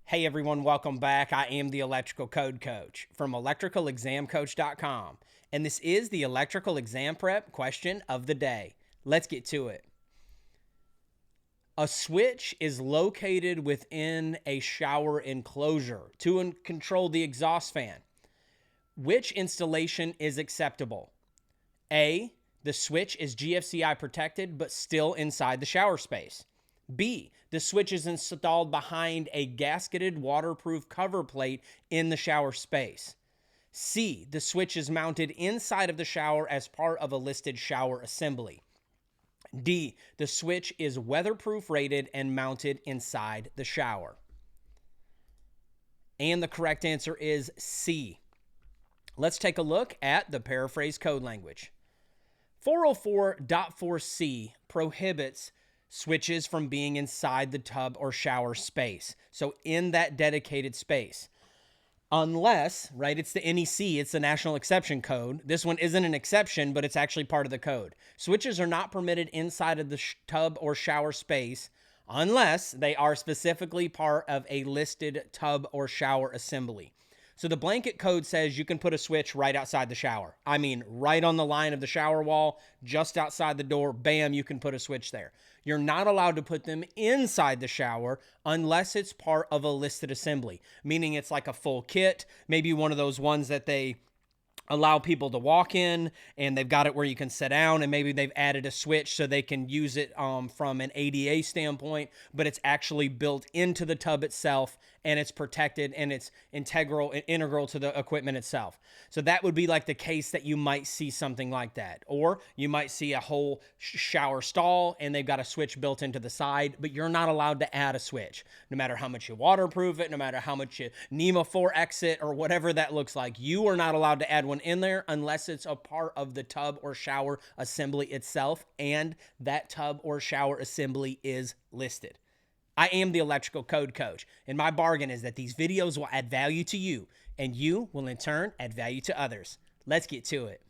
Hey everyone, welcome back. I am the Electrical Code Coach from electricalexamcoach.com, and this is the electrical exam prep question of the day. Let's get to it. A switch is located within a shower enclosure to control the exhaust fan. Which installation is acceptable? A, the switch is GFCI protected but still inside the shower space. B, the switch is installed behind a gasketed waterproof cover plate in the shower space. C, the switch is mounted inside of the shower as part of a listed shower assembly. D, the switch is weatherproof rated and mounted inside the shower. And the correct answer is C. Let's take a look at the paraphrase code language. 404.4c prohibits switches from being inside the tub or shower space. So in that dedicated space. Unless, right, it's the NEC, it's the National Exception Code. This one isn't an exception, but it's actually part of the code. Switches are not permitted inside of the tub or shower space unless they are specifically part of a listed tub or shower assembly. So the blanket code says you can put a switch right outside the shower. I mean, right on the line of the shower wall, just outside the door, bam, you can put a switch there. You're not allowed to put them inside the shower unless it's part of a listed assembly, meaning it's like a full kit, maybe one of those ones that they allow people to walk in and they've got it where you can sit down, and maybe they've added a switch so they can use it from an ADA standpoint, but it's actually built into the tub itself and it's protected and it's integral to the equipment itself. So that would be like the case that you might see something like that. Or you might see a whole shower stall and they've got a switch built into the side, but you're not allowed to add a switch. No matter how much you waterproof it, no matter how much you NEMA 4 exit or whatever that looks like, you are not allowed to add one in there unless it's a part of the tub or shower assembly itself and that tub or shower assembly is listed. I am the Electrical Code Coach, and my bargain is that these videos will add value to you, and you will in turn add value to others. Let's get to it.